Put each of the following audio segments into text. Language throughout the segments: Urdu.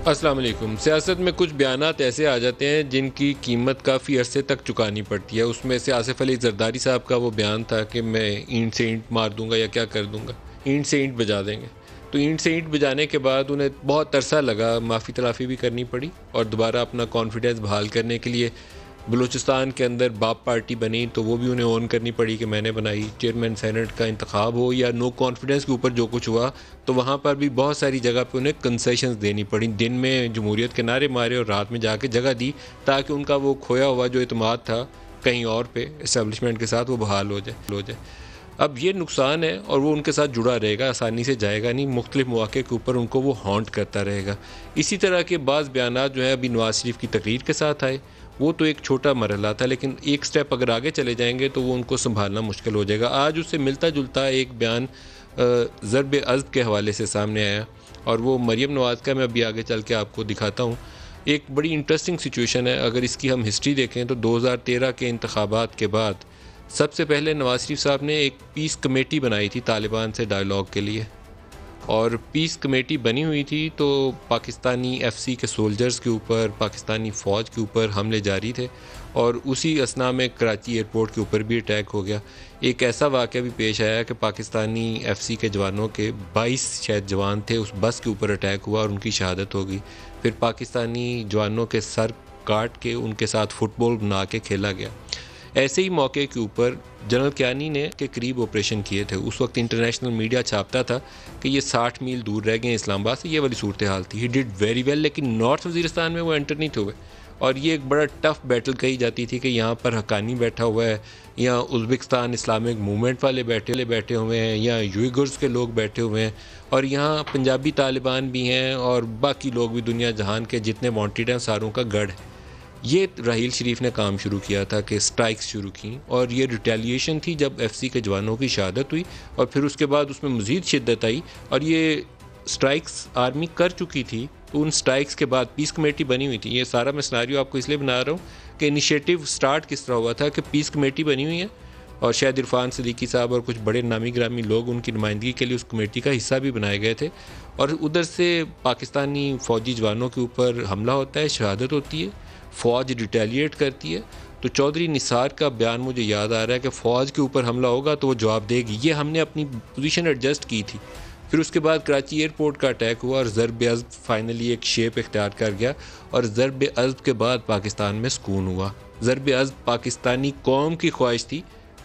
السلام علیکم۔ سیاست میں کچھ بیانات ایسے آ جاتے ہیں جن کی قیمت کافی عرصے تک چکانی پڑتی ہے۔ اس میں سے آصف علی زرداری صاحب کا وہ بیان تھا کہ میں اینٹ سے اینٹ مار دوں گا یا کیا کر دوں گا، اینٹ سے اینٹ بجا دیں گے۔ تو اینٹ سے اینٹ بجانے کے بعد انہیں بہت عرصہ لگا، معافی تلافی بھی کرنی پڑی، اور دوبارہ اپنا کانفیڈنس بحال کرنے کے لیے بلوچستان کے اندر باپ پارٹی بنی، تو وہ بھی انہیں اون کرنی پڑی کہ میں نے بنائی۔ چیئرمین سینٹ کا انتخاب ہو یا نو کانفیڈنس کے اوپر جو کچھ ہوا، تو وہاں پر بھی بہت ساری جگہ پہ انہیں کنسیشنز دینی پڑیں۔ دن میں جمہوریت کے نعرے مارے اور رات میں جا کے جگہ دی تاکہ ان کا وہ کھویا ہوا جو اعتماد تھا کہیں اور پہ اسٹیبلشمنٹ کے ساتھ وہ بحال ہو جائے۔ اب یہ نقصان ہے اور وہ ان کے ساتھ جڑا رہے گا، آسانی سے جائے گا نہیں، مختلف مواقع کے اوپر ان کو وہ ہانٹ کرتا رہے گا۔ اسی طرح کے بعض بیانات جو ہیں ابھی نواز شریف کی تقریر کے ساتھ آئے، وہ تو ایک چھوٹا مرحلہ تھا، لیکن ایک سٹیپ اگر آگے چلے جائیں گے تو وہ ان کو سنبھالنا مشکل ہو جائے گا۔ آج اس سے ملتا جلتا ایک بیان ضرب عضب کے حوالے سے سامنے آیا، اور وہ مریم نواز کا میں ابھی آگے چل کے آپ کو دکھاتا ہوں۔ ایک بڑی انٹرسٹنگ سچویشن ہے، اگر اس کی ہم ہسٹری دیکھیں تو 2013 کے انتخابات کے بعد سب سے پہلے نواز شریف صاحب نے ایک پیس کمیٹی بنائی تھی طالبان سے ڈائیلاگ کے لیے، اور پیس کمیٹی بنی ہوئی تھی تو پاکستانی ایف سی کے سولجرز کے اوپر، پاکستانی فوج کے اوپر حملے جاری تھے، اور اسی اثناء میں کراچی ایئرپورٹ کے اوپر بھی اٹیک ہو گیا۔ ایک ایسا واقعہ بھی پیش آیا کہ پاکستانی ایف سی کے جوانوں کے 22 شاید جوان تھے، اس بس کے اوپر اٹیک ہوا اور ان کی شہادت ہو گئی۔ پھر پاکستانی جوانوں کے سر کاٹ کے ان کے ساتھ فٹ بال بنا کے کھیلا گیا۔ ایسے ہی موقع کے اوپر جنرل کیانی نے کے قریب آپریشن کیے تھے۔ اس وقت انٹرنیشنل میڈیا چھاپتا تھا کہ یہ 60 میل دور رہ گئے ہیں اسلام آباد سے، یہ والی صورتحال تھی۔ ہی ڈڈ ویری ویل، لیکن نارتھ وزیرستان میں وہ انٹر نہیں ہوئے، اور یہ ایک بڑا ٹف بیٹل کہی جاتی تھی کہ یہاں پر حقانی بیٹھا ہوا ہے، یا ازبکستان اسلامک موومنٹ والے بیٹھے ہوئے ہیں، یا یوئیغرز کے لوگ بیٹھے ہوئے ہیں، اور یہاں پنجابی طالبان بھی ہیں، اور باقی لوگ بھی دنیا جہان کے جتنے وانٹیڈ ہیں ساروں کا گڑھ ہے۔ یہ راحیل شریف نے کام شروع کیا تھا کہ سٹرائکس شروع کی، اور یہ ریٹیلیشن تھی جب ایف سی کے جوانوں کی شہادت ہوئی، اور پھر اس کے بعد اس میں مزید شدت آئی، اور یہ سٹرائکس آرمی کر چکی تھی۔ تو ان سٹرائکس کے بعد پیس کمیٹی بنی ہوئی تھی۔ یہ سارا میں سناریو آپ کو اس لیے بنا رہا ہوں کہ انیشیٹو سٹارٹ کس طرح ہوا تھا کہ پیس کمیٹی بنی ہوئی ہے، اور شاید عرفان صدیقی صاحب اور کچھ بڑے نامی گرامی لوگ ان کی نمائندگی کے لیے اس کمیٹی کا حصہ بھی بنائے گئے تھے، اور ادھر سے پاکستانی فوجی جوانوں کے اوپر حملہ ہوتا ہے، شہادت ہوتی ہے، فوج ریٹیلیٹ کرتی ہے۔ تو چودھری نثار کا بیان مجھے یاد آ رہا ہے کہ فوج کے اوپر حملہ ہوگا تو وہ جواب دے گی۔ یہ ہم نے اپنی پوزیشن ایڈجسٹ کی تھی۔ پھر اس کے بعد کراچی ایئرپورٹ کا اٹیک ہوا، اور ضرب عضب فائنلی ایک شیپ اختیار کر گیا، اور ضرب عضب کے بعد پاکستان میں سکون ہوا۔ ضرب عضب پاکستانی قوم کی خواہش تھی،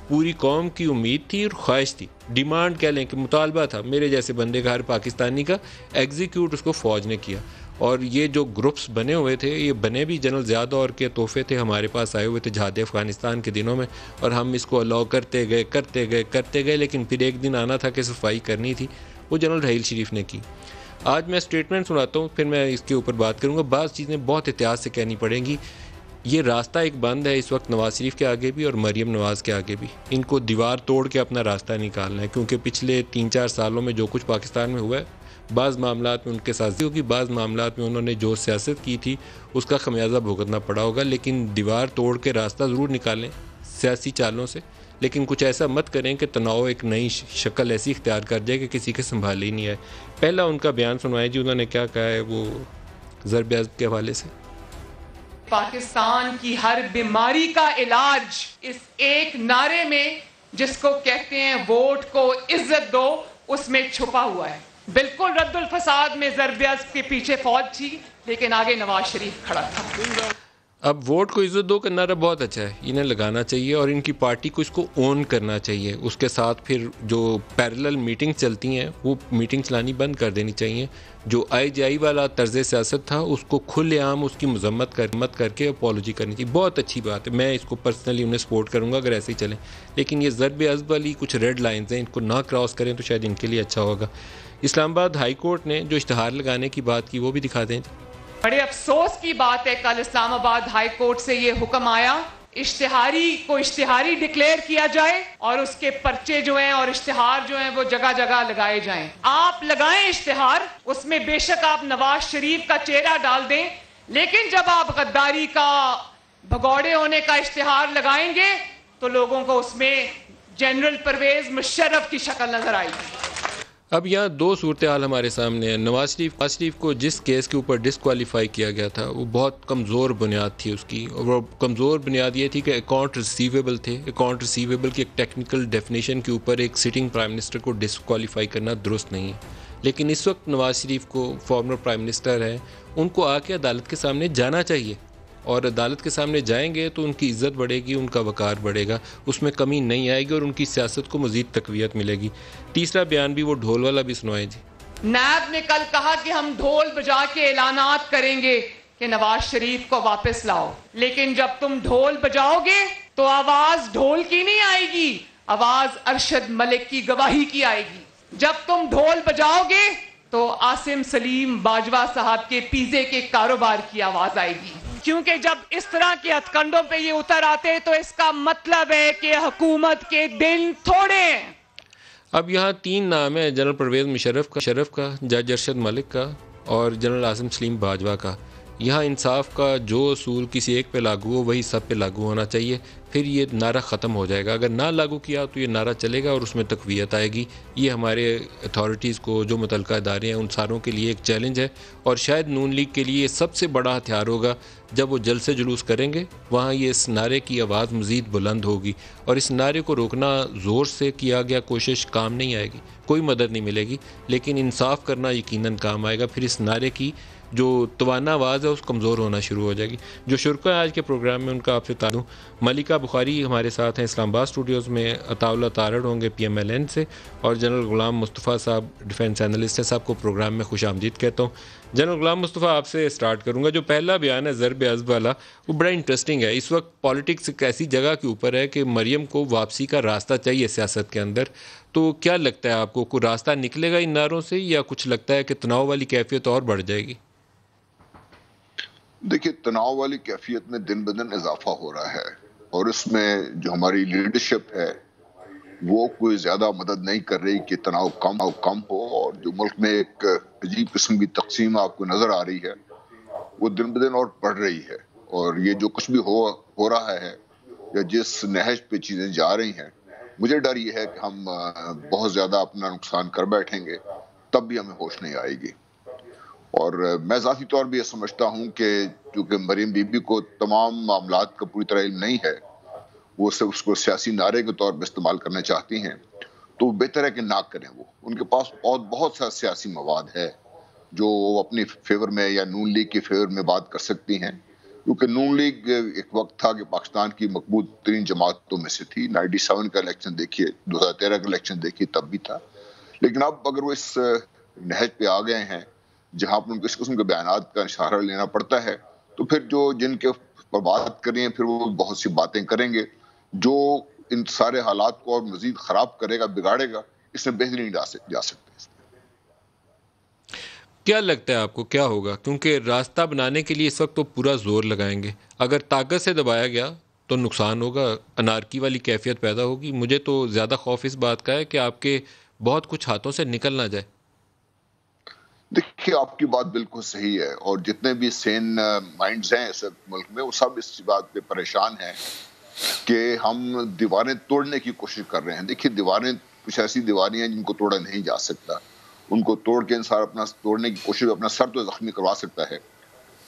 پوری قوم کی امید تھی اور خواہش تھی، ڈیمانڈ کہہ لیں کہ مطالبہ تھا میرے جیسے بندے کا، ہر پاکستانی کا۔ ایگزیکیوٹ اس کو فوج نے کیا، اور یہ جو گروپس بنے ہوئے تھے، یہ بنے بھی جنرل ضیاء دور کے تحفے تھے، ہمارے پاس آئے ہوئے تھے جہاد افغانستان کے دنوں میں، اور ہم اس کو الاؤ کرتے گئے، لیکن پھر ایک دن آنا تھا کہ صفائی کرنی تھی، وہ جنرل راحیل شریف نے کی۔ آج میں اسٹیٹمنٹ سناتا ہوں، پھر میں اس کے اوپر بات کروں گا۔ بعض چیزیں بہت احتیاط سے کہنی پڑیں گی۔ یہ راستہ ایک بند ہے اس وقت نواز شریف کے آگے بھی اور مریم نواز کے آگے بھی۔ ان کو دیوار توڑ کے اپنا راستہ نکالنا ہے، کیونکہ پچھلے 3-4 سالوں میں جو کچھ پاکستان میں ہوا ہے، بعض معاملات میں ان کے ساتھ ہوگی، بعض معاملات میں انہوں نے جو سیاست کی تھی اس کا خمیازہ بھگتنا پڑا ہوگا، لیکن دیوار توڑ کے راستہ ضرور نکالیں سیاسی چالوں سے، لیکن کچھ ایسا مت کریں کہ تناؤ ایک نئی شکل ایسی اختیار کر جائے کہ کسی کے سنبھال ہی نہیں آئے۔ پہلا ان کا بیان سنوائیں جی، انہوں نے کیا کہا ہے وہ ضرب عضب کے حوالے سے۔ پاکستان کی ہر بیماری کا علاج اس ایک نعرے میں جس کو کہتے ہیں ووٹ کو عزت دو، اس میں چھپا ہوا ہے۔ بالکل رد الفساد میں ضرب عضب کے پیچھے فوج تھی، لیکن آگے نواز شریف کھڑا تھا۔ اب ووٹ کو عزت دو کا نعرہ بہت اچھا ہے، انہیں لگانا چاہیے، اور ان کی پارٹی کو اس کو اون کرنا چاہیے۔ اس کے ساتھ پھر جو پیرلل میٹنگ چلتی ہیں وہ میٹنگ چلانی بند کر دینی چاہیے۔ جو آئی جی آئی والا طرز سیاست تھا اس کو کھلے عام اس کی مذمت کر کے اپولوجی کرنی چاہیے۔ بہت اچھی بات ہے، میں اس کو پرسنلی انہیں سپورٹ کروں گا اگر ایسے ہی چلیں، لیکن یہ ضرب عضب والی کچھ ریڈ لائنز ہیں، ان کو نہ کراس کریں تو شاید ان کے لیے اچھا ہوگا۔ اسلام آباد ہائی کورٹ نے جو اشتہار لگانے کی بات کی وہ بھی دکھا دیں۔ بڑے افسوس کی بات ہے، کل اسلام آباد ہائی کورٹ سے یہ حکم آیا اشتہاری کو اشتہاری ڈکلیئر کیا جائے، اور اس کے پرچے جو ہیں اور اشتہار جو ہیں وہ جگہ جگہ لگائے جائیں۔ آپ لگائیں اشتہار، اس میں بے شک آپ نواز شریف کا چہرہ ڈال دیں، لیکن جب آپ غداری کا، بھگوڑے ہونے کا اشتہار لگائیں گے تو لوگوں کو اس میں جنرل پرویز مشرف کی شکل نظر آئے گی۔ اب یہاں دو صورتحال ہمارے سامنے ہیں. نواز شریف کو جس کیس کے اوپر ڈسکوالیفائی کیا گیا تھا وہ بہت کمزور بنیاد تھی اس کی، اور وہ کمزور بنیاد یہ تھی کہ اکاؤنٹ ریسیویبل تھے. اکاؤنٹ ریسیویبل کی ایک ٹیکنیکل ڈیفینیشن کے اوپر ایک سٹنگ پرائم منسٹر کو ڈسکوالیفائی کرنا درست نہیں ہے. لیکن اس وقت نواز شریف کو فارمر پرائم منسٹر ہیں، ان کو آ کے عدالت کے سامنے جانا چاہیے، اور عدالت کے سامنے جائیں گے تو ان کی عزت بڑھے گی، ان کا وقار بڑھے گا، اس میں کمی نہیں آئے گی اور ان کی سیاست کو مزید تقویت ملے گی. تیسرا بیان بھی وہ ڈھول والا بھی سنوائیں جی. نیب نے کل کہا کہ ہم ڈھول بجا کے اعلانات کریں گے کہ نواز شریف کو واپس لاؤ، لیکن جب تم ڈھول بجاؤ گے تو آواز ڈھول کی نہیں آئے گی، آواز ارشد ملک کی گواہی کی آئے گی. جب تم ڈھول بجاؤ گے تو عاصم سلیم باجوہ صاحب کے پیزے کے کاروبار کی آواز آئے گی. کیونکہ جب اس طرح کے ہتھ کنڈوں پہ یہ اتر آتے تو اس کا مطلب ہے کہ حکومت کے دن تھوڑے ہیں. اب یہاں تین نام ہیں، جنرل پرویز مشرف کا، جج ارشد ملک کا اور جنرل عاصم سلیم باجوہ کا. یہاں انصاف کا جو اصول کسی ایک پہ لاگو ہو وہی سب پہ لاگو ہونا چاہیے، پھر یہ نعرہ ختم ہو جائے گا. اگر نہ لاگو کیا تو یہ نعرہ چلے گا اور اس میں تقویت آئے گی. یہ ہمارے اتھارٹیز کو، جو متعلقہ ادارے ہیں، ان ساروں کے لیے ایک چیلنج ہے، اور شاید نون لیگ کے لیے سب سے بڑا ہتھیار ہوگا. جب وہ جلسے جلوس کریں گے وہاں یہ اس نعرے کی آواز مزید بلند ہوگی، اور اس نعرے کو روکنا زور سے کیا گیا کوشش کام نہیں آئے گی، کوئی مدد نہیں ملے گی، لیکن انصاف کرنا یقیناً کام آئے گا. پھر اس نعرے کی جو توانا آواز ہے اس کمزور ہونا شروع ہو جائے گی. جو شرکا آج کے پروگرام میں ان کا آپ سے تعارف، ملکہ بخاری ہمارے ساتھ ہیں اسلام آباد اسٹوڈیوز میں، عطا اللہ تارڑ ہوں گے PMLN سے، اور جنرل غلام مصطفیٰ صاحب ڈیفینس اینالسٹ ہیں. صاحب کو پروگرام میں خوش آمدید کہتا ہوں. جنرل غلام مصطفیٰ، آپ سے سٹارٹ کروں گا. جو پہلا بیان ہے ضرب عضب والا، وہ بڑا انٹرسٹنگ ہے. اس وقت پالیٹکس ایک ایسی جگہ کے اوپر ہے کہ مریم کو واپسی کا راستہ چاہیے سیاست کے اندر. تو کیا لگتا ہے آپ کو، کوئی راستہ نکلے گا ان نعروں سے، یا کچھ لگتا ہے کہ تناؤ والی کیفیت اور بڑھ جائے گی؟ دیکھیے، تناؤ والی کیفیت میں دن بدن اضافہ ہو رہا ہے، اور اس میں جو ہماری لیڈرشپ ہے وہ کوئی زیادہ مدد نہیں کر رہی کہ تناؤ کم ہو. اور جو ملک میں ایک عجیب قسم کی تقسیم آپ کو نظر آ رہی ہے وہ دن بدن اور بڑھ رہی ہے. اور یہ جو کچھ بھی ہو رہا ہے یا جس نہج پہ چیزیں جا رہی ہیں، مجھے ڈر یہ ہے کہ ہم بہت زیادہ اپنا نقصان کر بیٹھیں گے، تب بھی ہمیں ہوش نہیں آئے گی. اور میں ذاتی طور پہ یہ سمجھتا ہوں کہ چونکہ مریم بی بی کو تمام معاملات کا پوری طرح علم نہیں ہے، وہ صرف اس کو سیاسی نعرے کے طور پہ استعمال کرنا چاہتی ہیں، تو بہتر ہے کہ نہ کریں. وہ ان کے پاس بہت سا سیاسی مواد ہے جو وہ اپنی فیور میں یا نون لیگ کے فیور میں بات کر سکتی ہیں، کیونکہ نون لیگ ایک وقت تھا کہ پاکستان کی مقبول ترین جماعتوں میں سے تھی. 97 کا الیکشن دیکھیے، 2013 کا الیکشن دیکھیے، تب بھی تھا. لیکن اب اگر وہ اس نہج پہ آ گئے ہیں جہاں پر ان کو اس قسم کے بیانات کا اشارہ لینا پڑتا ہے، تو پھر جن کے پر بات کریں پھر وہ بہت سی باتیں کریں گے جو ان سارے حالات کو اور مزید خراب کرے گا، بگاڑے گا. اس میں بہتری نہیں جا سکتے. کیا لگتا ہے آپ کو کیا ہوگا؟ کیونکہ راستہ بنانے کے لیے اس وقت تو پورا زور لگائیں گے، اگر طاقت سے دبایا گیا تو نقصان ہوگا، انارکی والی کیفیت پیدا ہوگی. مجھے تو زیادہ خوف اس بات کا ہے کہ آپ کے بہت کچھ ہاتھوں سے نکل نہ جائے. دیکھیے، آپ کی بات بالکل صحیح ہے، اور جتنے بھی سین مائنڈز ہیں اس ملک میں وہ سب اس بات پہ پریشان ہیں کہ ہم دیواریں توڑنے کی کوشش کر رہے ہیں. دیکھیے، دیواریں کچھ ایسی دیواریں ہیں جن کو توڑا نہیں جا سکتا. ان کو توڑ کے انسان اپنا توڑنے کی کوشش اپنا سر تو زخمی کروا سکتا ہے،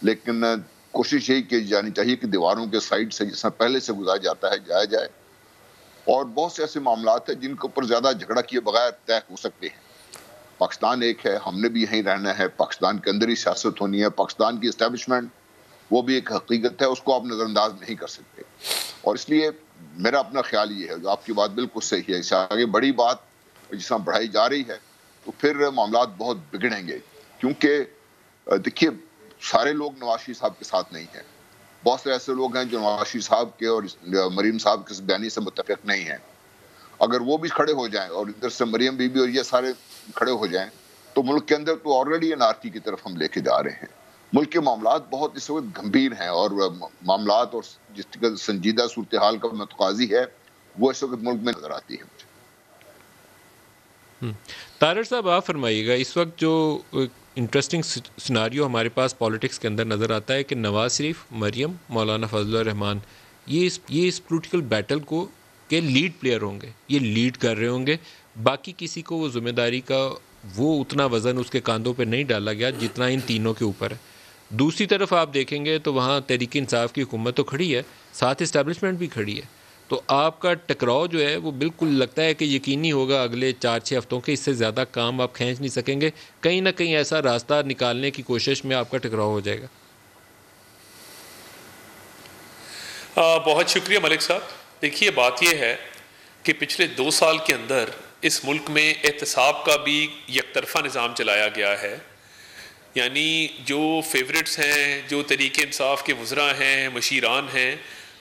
لیکن کوشش یہی کی جانی چاہیے کہ دیواروں کے سائڈ سے جس طرح پہلے سے گزارا جاتا ہے جایا جائے. اور بہت سے ایسے معاملات ہیں جن کے اوپر زیادہ جھگڑا کیے بغیر طے ہو سکتے ہیں. پاکستان ایک ہے، ہم نے بھی یہیں رہنا ہے، پاکستان کے اندر ہی سیاست ہونی ہے. پاکستان کی اسٹیبلشمنٹ وہ بھی ایک حقیقت ہے، اس کو آپ نظر انداز نہیں کر سکتے. اور اس لیے میرا اپنا خیال یہ ہے، جو آپ کی بات بالکل صحیح ہے، اس آگے بڑی بات جس طرح بڑھائی جا رہی ہے تو پھر معاملات بہت بگڑیں گے. کیونکہ دیکھیے، سارے لوگ نواز شریف صاحب کے ساتھ نہیں ہیں. بہت سے ایسے لوگ ہیں جو نواز شریف صاحب کے اور مریم صاحب کے بیانی سے متفق نہیں ہیں. اگر وہ بھی کھڑے ہو جائیں اور ادھر سے مریم بی بی اور یہ سارے کھڑے ہو جائیں تو ملک کے اندر تو آلریڈی انارکی کی طرف ہم لے کے جا رہے ہیں. ملک کے معاملات بہت اس وقت گمبھیر ہیں، اور معاملات اور جس کا سنجیدہ صورتحال کا متقاضی ہے وہ اس وقت ملک میں نظر آتی ہے مجھے. طارڑ صاحب، آپ فرمائیے گا، اس وقت جو انٹرسٹنگ سیناریو ہمارے پاس پالیٹکس کے اندر نظر آتا ہے کہ نواز شریف، مریم، مولانا فضل الرحمان یہ اس پولیٹیکل بیٹل کے لیڈ پلیئر ہوں گے، یہ لیڈ کر رہے ہوں گے. باقی کسی کو وہ ذمہ داری کا وہ اتنا وزن اس کے کاندھوں پہ نہیں ڈالا گیا جتنا ان تینوں کے اوپر ہے. دوسری طرف آپ دیکھیں گے تو وہاں تحریک انصاف کی حکومت تو کھڑی ہے, ساتھ اسٹیبلشمنٹ بھی کھڑی ہے. تو آپ کا ٹکراؤ جو ہے وہ بالکل لگتا ہے کہ یقینی ہوگا اگلے 4-6 ہفتوں کے, اس سے زیادہ کام آپ کھینچ نہیں سکیں گے. کہیں نہ کہیں ایسا راستہ نکالنے کی کوشش میں آپ کا ٹکراؤ ہو جائے گا. بہت شکریہ ملک صاحب. دیکھیے بات یہ ہے کہ پچھلے 2 سال کے اندر اس ملک میں احتساب کا بھی یک طرفہ نظام چلایا گیا ہے. یعنی جو فیورٹس ہیں, جو تحریک انصاف کے وزراء ہیں, مشیران ہیں,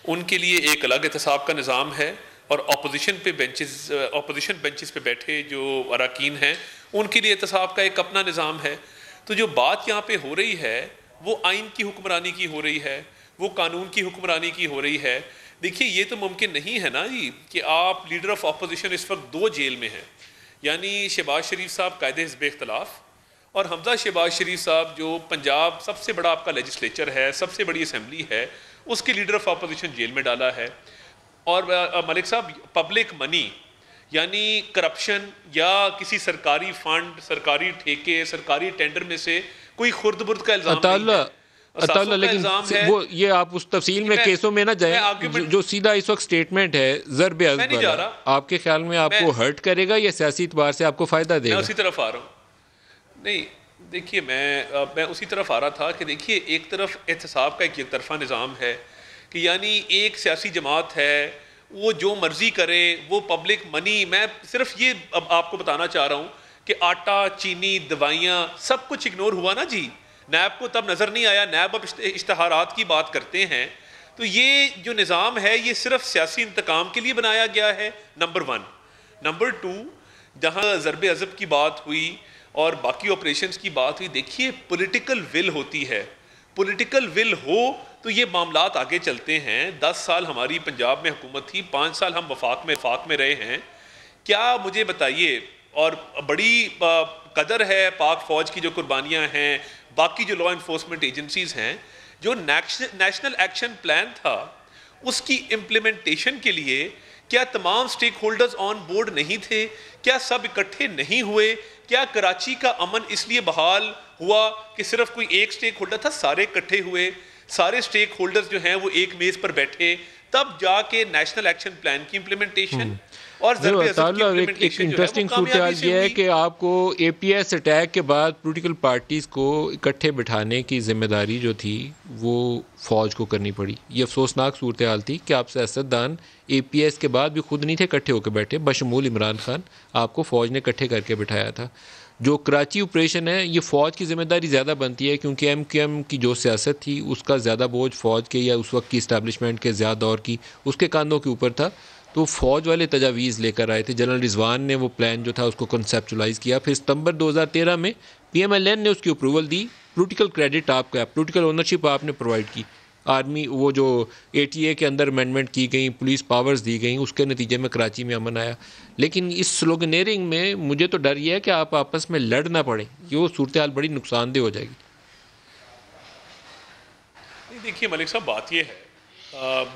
ان کے لیے ایک الگ احتساب کا نظام ہے, اور اپوزیشن بینچز پہ بیٹھے جو اراکین ہیں ان کے لیے احتساب کا ایک اپنا نظام ہے. تو جو بات یہاں پہ ہو رہی ہے وہ آئین کی حکمرانی کی ہو رہی ہے, وہ قانون کی حکمرانی کی ہو رہی ہے. دیکھیے یہ تو ممکن نہیں ہے نا جی کہ آپ لیڈر آف اپوزیشن اس وقت 2 جیل میں ہیں, یعنی شہباز شریف صاحب قائد حزب اختلاف, اور حمزہ شہباز شریف صاحب جو پنجاب سب سے بڑا آپ کا لیجسلیچر ہے, سب سے بڑی اسمبلی ہے, اس کے لیڈر آف اپوزیشن جیل میں ڈالا ہے. اور ملک صاحب پبلک منی یعنی کرپشن یا کسی سرکاری فنڈ, سرکاری ٹھیکے, سرکاری ٹینڈر میں سے کوئی خرد برد کا الزام نہیں ہے. لیکن وہ یہ آپ اس تفصیل میں کیسوں میں نہ جائیں. جو سیدھا اس وقت سٹیٹمنٹ ہے ضرب عضب, آپ کے خیال میں آپ کو ہرٹ کرے گا یا سیاسی اعتبار سے آپ کو فائدہ دے گا؟ میں اسی طرف آ رہا ہوں. نہیں دیکھیے میں اسی طرف آ رہا تھا کہ دیکھیے ایک طرف احتساب کا ایک یک طرفہ نظام ہے کہ یعنی ایک سیاسی جماعت ہے وہ جو مرضی کرے, وہ پبلک منی, میں صرف یہ اب آپ کو بتانا چاہ رہا ہوں کہ آٹا, چینی, دوائیاں سب کچھ اگنور ہوا نا جی. نیب کو تب نظر نہیں آیا, نیب اب اشتہارات کی بات کرتے ہیں. تو یہ جو نظام ہے یہ صرف سیاسی انتقام کے لیے بنایا گیا ہے, نمبر 1. نمبر 2, جہاں ضرب عضب کی بات ہوئی اور باقی آپریشنز کی بات ہوئی, دیکھیے پولیٹیکل ول ہوتی ہے, پولیٹیکل ول ہو تو یہ معاملات آگے چلتے ہیں. 10 سال ہماری پنجاب میں حکومت تھی, 5 سال ہم وفاق میں رہے ہیں. کیا مجھے بتائیے, اور بڑی قدر ہے پاک فوج کی جو قربانیاں ہیں, باقی جو لا انفورسمنٹ ایجنسیز ہیں, جو نیشنل ایکشن پلان تھا اس کی امپلیمنٹیشن کے لیے کیا تمام سٹیک ہولڈرز آن بورڈ نہیں تھے؟ کیا سب اکٹھے نہیں ہوئے؟ کیا کراچی کا امن اس لیے بحال ہوا کہ صرف کوئی ایک سٹیک ہولڈر تھا؟ سارے اکٹھے ہوئے, سارے سٹیک ہولڈرز جو ہیں وہ ایک میز پر بیٹھے, تب جا کے نیشنل ایکشن پلان کی امپلیمنٹیشن اور ایک انٹرسٹنگ صورتحال یہ ہے کہ آپ کو اے پی ایس اٹیک کے بعد پولیٹیکل پارٹیز کو اکٹھے بٹھانے کی ذمہ داری جو تھی وہ فوج کو کرنی پڑی. یہ افسوسناک صورتحال تھی کہ آپ سیاستدان اے پی ایس کے بعد بھی خود نہیں تھے اکٹھے ہو کے بیٹھے, بشمول عمران خان, آپ کو فوج نے اکٹھے کر کے بٹھایا تھا. جو کراچی آپریشن ہے یہ فوج کی ذمہ داری زیادہ بنتی ہے کیونکہ ایم کیو ایم کی جو سیاست تھی اس کا زیادہ بوجھ فوج کے یا اس وقت کی اسٹیبلشمنٹ کے زیادہ دور کی اس کے کاندھوں کے اوپر تھا. تو فوج والے تجاویز لے کر آئے تھے. جنرل رضوان نے وہ پلان جو تھا اس کو کنسیپچولائز کیا. پھر ستمبر 2013 میں پی ایم ایل این نے اس کی اپروول دی. پولیٹیکل کریڈٹ آپ کا, پولیٹیکل اونرشپ آپ نے پرووائڈ کی. آرمی وہ جو اے ٹی اے کے اندر امینڈمنٹ کی گئیں, پولیس پاورز دی گئیں, اس کے نتیجے میں کراچی میں امن آیا. لیکن اس سلوگنیرنگ میں مجھے تو ڈر یہ ہے کہ آپ آپس میں لڑ نہ پڑیں, یہ وہ صورتحال بڑی نقصان دہ ہو جائے گی. دیکھیے ملک صاحب بات یہ ہے,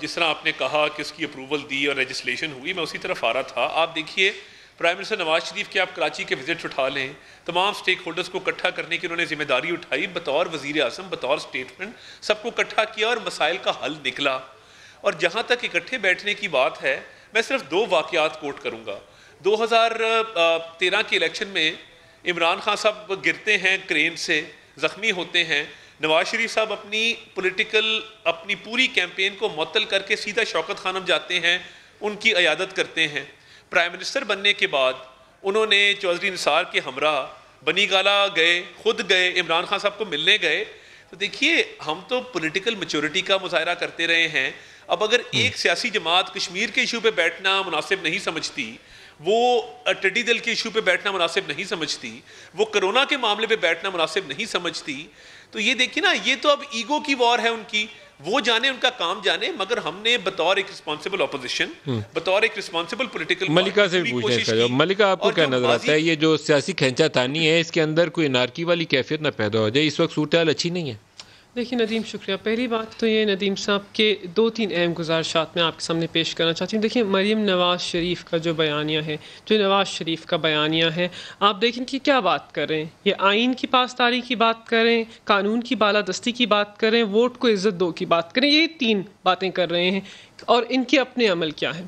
جس طرح آپ نے کہا کہ اس کی اپروول دی اور لیجسلیشن ہوئی, میں اسی طرف آ رہا تھا. آپ دیکھیے پرائم منسٹر نواز شریف کے آپ کراچی کے وزٹ اٹھا لیں, تمام سٹیک ہولڈرز کو اکٹھا کرنے کی انہوں نے ذمہ داری اٹھائی بطور وزیر اعظم, بطور اسٹیٹمنٹ, سب کو اکٹھا کیا اور مسائل کا حل نکلا. اور جہاں تک اکٹھے بیٹھنے کی بات ہے, میں صرف 2 واقعات کوٹ کروں گا. 2013 کے الیکشن میں عمران خان صاحب گرتے ہیں کرین سے, زخمی ہوتے ہیں. نواز شریف صاحب اپنی پوری کیمپین کو معطل کر کے سیدھا شوکت خانم جاتے ہیں, ان کی عیادت کرتے ہیں. پرائم منسٹر بننے کے بعد انہوں نے چودھری نثار کے ہمراہ بنی گالا گئے, خود گئے, عمران خان صاحب کو ملنے گئے. تو دیکھیے ہم تو پولیٹیکل میچورٹی کا مظاہرہ کرتے رہے ہیں. اب اگر ایک سیاسی جماعت کشمیر کے ایشو پہ بیٹھنا مناسب نہیں سمجھتی, وہ ٹڈی دل کے ایشو پہ بیٹھنا مناسب نہیں سمجھتی, وہ کرونا کے معاملے پہ بیٹھنا مناسب نہیں سمجھتی, تو یہ دیکھیے نا, یہ تو اب ایگو کی وار ہے ان کی, وہ جانے ان کا کام جانے. مگر ہم نے بطور ایک رسپانسبل اپوزیشن, بطور ایک رسپانسبل پولیٹیکل, ملکہ سے پوچھنا چاہیے, ملکہ آپ کو کیا نظر آتا ہے یہ جو سیاسی کھینچا تانی ہے اس کے اندر کوئی انارکی والی کیفیت نہ پیدا ہو جائے؟ اس وقت صورتحال اچھی نہیں ہے. دیکھیے ندیم، شکریہ. پہلی بات تو یہ ندیم صاحب کے 2-3 اہم گزارشات میں آپ کے سامنے پیش کرنا چاہتی ہوں. دیکھیں مریم نواز شریف کا جو بیانیہ ہے، جو نواز شریف کا بیانیہ ہے، آپ دیکھیں کہ کیا بات کر رہے ہیں. یہ آئین کی پاسداری کی بات کریں، قانون کی بالادستی کی بات کریں، ووٹ کو عزت دو کی بات کریں، یہ 3 باتیں کر رہے ہیں. اور ان کے اپنے عمل کیا ہیں؟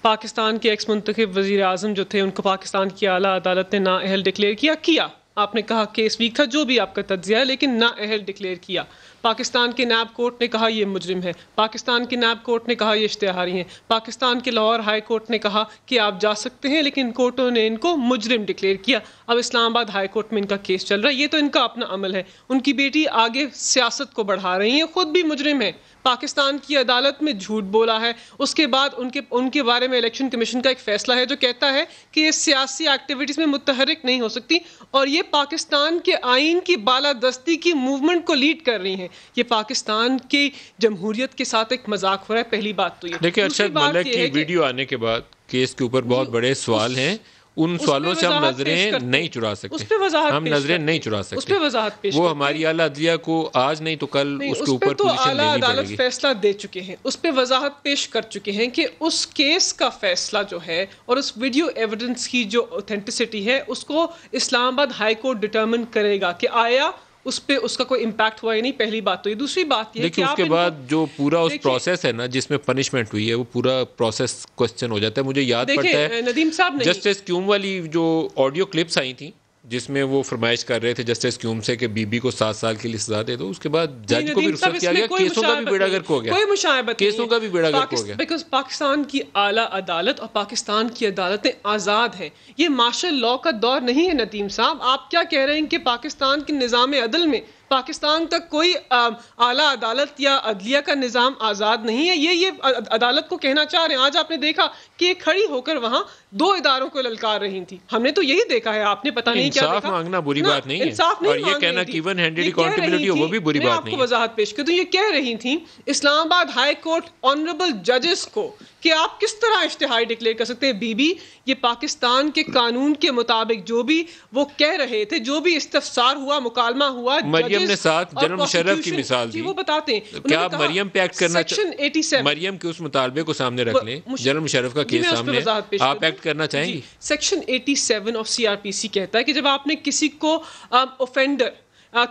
پاکستان کے ایکس منتخب وزیر اعظم جو تھے، ان کو پاکستان کی اعلیٰ عدالت نے نااہل ڈکلیئر کیا. آپ نے کہا کیس ویک تھا، جو بھی آپ کا تجزیہ ہے، لیکن نااہل ڈکلیئر کیا. پاکستان کے نیب کورٹ نے کہا یہ مجرم ہے. پاکستان کے نیب کورٹ نے کہا یہ اشتہاری ہیں. پاکستان کے لاہور ہائی کورٹ نے کہا کہ آپ جا سکتے ہیں، لیکن کورٹوں نے ان کو مجرم ڈکلیئر کیا. اب اسلام آباد ہائی کورٹ میں ان کا کیس چل رہا ہے. یہ تو ان کا اپنا عمل ہے. ان کی بیٹی آگے سیاست کو بڑھا رہی ہیں، خود بھی مجرم ہے. پاکستان کی عدالت میں جھوٹ بولا ہے. اس کے بعد ان کے بارے میں الیکشن کمیشن کا ایک فیصلہ ہے جو کہتا ہے کہ یہ سیاسی ایکٹیویٹیز میں متحرک نہیں ہو سکتی، اور یہ پاکستان کے آئین کی بالادستی کی موومنٹ کو لیڈ کر رہی ہیں. یہ پاکستان کی جمہوریت کے ساتھ ایک مذاق ہو رہا ہے. پہلی بات تو یہ. دیکھیں ارشد ملک کی ویڈیو آنے کے بعد کیس کے اوپر بہت بڑے سوال ہیں. ان سوالوں سے ہم نظریں نہیں چرا سکتے. ہم نظریں نہیں چرا سکتے. وہ ہماری اعلیٰ عدلیہ کو آج نہیں تو کل اس کے اوپر پوزیشن لینی پڑے گی. عدالت فیصلہ دے چکے ہیں، اس پہ وضاحت پیش کر چکے ہیں کہ اس کیس کا فیصلہ جو ہے اور اس ویڈیو ایویڈنس کی جو اوتھینٹسٹی ہے، اس کو اسلام آباد ہائی کورٹ ڈٹرمن کرے گا کہ آیا اس پہ اس کا کوئی امپیکٹ ہوا یا نہیں. پہلی بات تو یہ. دوسری بات یہ کہ اس کے بعد جو پورا اس پروسیس ہے نا جس میں پنشمنٹ ہوئی ہے، وہ پورا پروسیس کوسچن ہو جاتا ہے. مجھے یاد پڑتا ہے ندیم صاحب جسٹس کیوم والی جو آڈیو کلپس آئی تھیں جس میں وہ فرمائش کر رہے تھے جسٹس کیوم سے کہ بی بی کو 7 سال کے لیے سزا دے دو. اس کے بعد جج کو بھی رخصت کیا گیا. کیسوں کا بھی بیڑا گرک ہو گیا. کوئی مشابہت کیسوں کا بھی بیڑا گرک ہو گیا. بیکاز پاکستان کی اعلیٰ عدالت اور پاکستان کی عدالتیں آزاد ہیں. یہ مارشل لاء کا دور نہیں ہے ندیم صاحب. آپ کیا کہہ رہے ہیں کہ پاکستان کے نظام عدل میں پاکستان کا کوئی اعلیٰ عدالت یا عدلیہ کا نظام آزاد نہیں ہے؟ یہ عدالت کو کہنا چاہ رہے ہیں. آج آپ نے دیکھا کہ یہ کھڑی ہو کر وہاں 2 اداروں کو للکار رہی تھی. ہم نے تو یہی دیکھا ہے. آپ نے پتہ نہیں کیا دیکھا. انصاف مانگنا بری بات نہیں ہے، اور یہ کہنا کہ ایون ہینڈڈ اکاؤنٹیبلٹی ہو وہ بھی بری بات نہیں ہے. میں آپ کو وضاحت پیش کر دوں. یہ کہہ رہی تھیں اسلام آباد ہائی کورٹ آنریبل ججز کو کہ آپ کس طرح اشتہاری ڈکلیئر کر سکتے ہیں. بی بی یہ پاکستان کے قانون کے مطابق جو بھی وہ کہہ رہے تھے، جو بھی استفسار ہوا، مکالمہ ہوا، مریم نے ساتھ جنرل مشرف کی مثال دی. وہ بتاتے ہیں کیا آپ مریم پہ ایکٹ کرنا مریم کے اس مطالبے کو سامنے رکھ لیں، جنرل مشرف کا کیس سامنے، آپ ایکٹ کرنا چاہیں گی؟ سیکشن 87 آف CRPC کہتا ہے کہ جب آپ نے کسی کو اوفینڈر،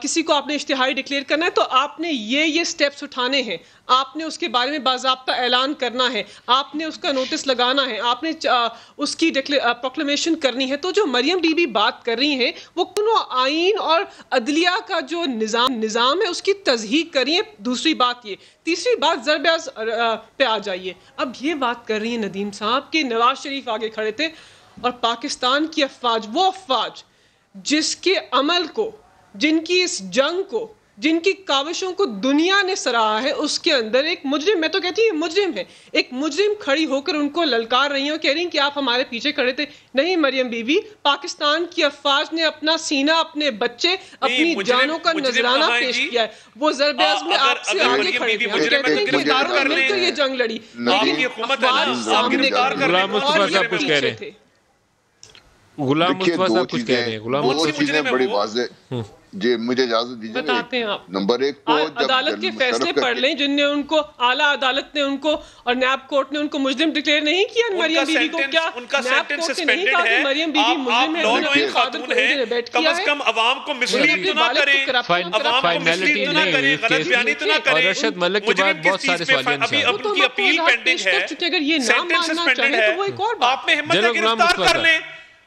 کسی کو آپ نے اشتہاری ڈکلیئر کرنا ہے تو آپ نے یہ سٹیپس اٹھانے ہیں. آپ نے اس کے بارے میں باضابطہ اعلان کرنا ہے، آپ نے اس کا نوٹس لگانا ہے، آپ نے اس کی پروکلیمیشن کرنی ہے. تو جو مریم بی بی بات کر رہی ہیں وہ آئین اور عدلیہ کا جو نظام ہے اس کی تصحیح کر رہی ہیں. دوسری بات یہ. تیسری بات ضرب پہ آ جائیے. اب یہ بات کر رہی ہیں ندیم صاحب کہ نواز شریف آگے کھڑے تھے اور پاکستان کی افواج، وہ افواج جس کے عمل کو، جن کی اس جنگ کو، جن کی کاوشوں کو دنیا نے سراہا ہے، اس کے اندر ایک مجرم، میں تو کہتی ہوں مجرم ہے، ایک مجرم کھڑی ہو کر ان کو للکار رہی ہیں اور کہہ رہی ہیں کہ آپ ہمارے پیچھے کھڑے تھے. نہیں مریم بی بی، پاکستان کی افواج نے اپنا سینہ، اپنے بچے، اپنی جانوں کا نظرانہ پیش کیا ہے. وہ ضرب عزم میں آپ سے آگے کھڑے تھے. ہم کہتے ہیں کہ اداروں نے مل کر یہ جنگ لڑی، لیکن افواج سامنے غلام مصطفیٰ صاحب کچھ کہہ رہے ہیں. غلام مصطفیٰ صاحب کچھ کہہ رہے ہیں. دو چیزیں بڑی واضح. جی مجھے اجازت دیجیے. بتاتے ہیں آپ. نمبر 1 تو عدالت کے فیصلے پڑھ لیں جن نے ان کو، اعلیٰ عدالت نے ان کو اور نیب کورٹ نے ان کو مجرم ڈکلیئر نہیں کیا. مریم بی بی کو کیا نیب کورٹ نے نہیں کہا کہ مریم بی بی مجرم ہے؟ انہوں نے خاتون ہے. کم از کم عوام کو مسلیڈ تو نہ کریں، عوام کو مسلیڈ تو نہ کریں، غلط بیانی تو نہ کریں. ارشد ملک کے بعد بہت سارے سوالیاں ابھی ان کی اپیل پینڈنگ ہے، اگر یہ نہ ماننا چاہے تو وہ ایک اور بات. آپ میں ہمت ہے گرفتار کر لیں.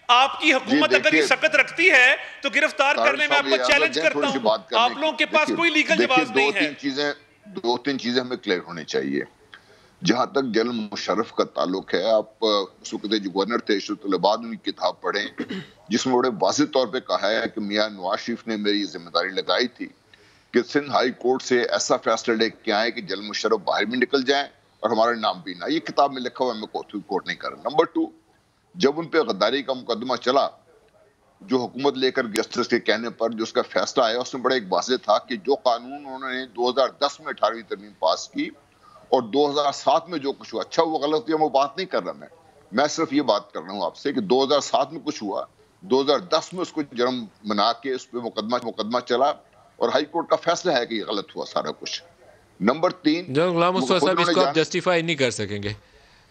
آپ کی حکومت اگر یہ سخت رکھتی ہے تو گرفتار کرنے میں آپ کو چیلنج کرتا ہوں. آپ لوگوں کے پاس کوئی لیگل جواز نہیں ہے. 2-3 چیزیں ہمیں کلیئر ہونی چاہیے. جہاں تک جنرل مشرف کا تعلق ہے، آپ اس وقت جو گورنر تھے عشرت العباد، ان کی کتاب پڑھیں جس میں بڑے واضح طور پہ کہا ہے کہ میاں نواز شریف نے میری ذمہ داری لگائی تھی کہ سندھ ہائی کورٹ سے ایسا فیصلہ لے کے آئے کہ جنرل مشرف باہر بھی نکل جائیں اور ہمارا نام بھی نہ. یہ کتاب میں لکھا ہوا ہے، میں کوٹ نہیں کر رہا. نمبر 2، جب ان پہ غداری کا مقدمہ چلا، جو حکومت لے کر جسٹس کے کہنے پر جو اس کا فیصلہ آیا، اس میں بڑا ایک واضح تھا کہ جو قانون انہوں نے 2010 میں 18ویں ترمیم پاس کی اور 2007 میں جو کچھ ہوا، اچھا وہ غلط ہوا، وہ بات نہیں کر رہا. میں صرف یہ بات کر رہا ہوں آپ سے کہ 2007 میں کچھ ہوا، 2010 میں اس کو جرم بنا کے اس پہ مقدمہ چلا اور ہائی کورٹ کا فیصلہ ہے کہ یہ غلط ہوا سارا کچھ. نمبر 3, جناب غلام مصطفیٰ صاحب اس کو آپ جسٹیفائی نہیں کر سکیں گے.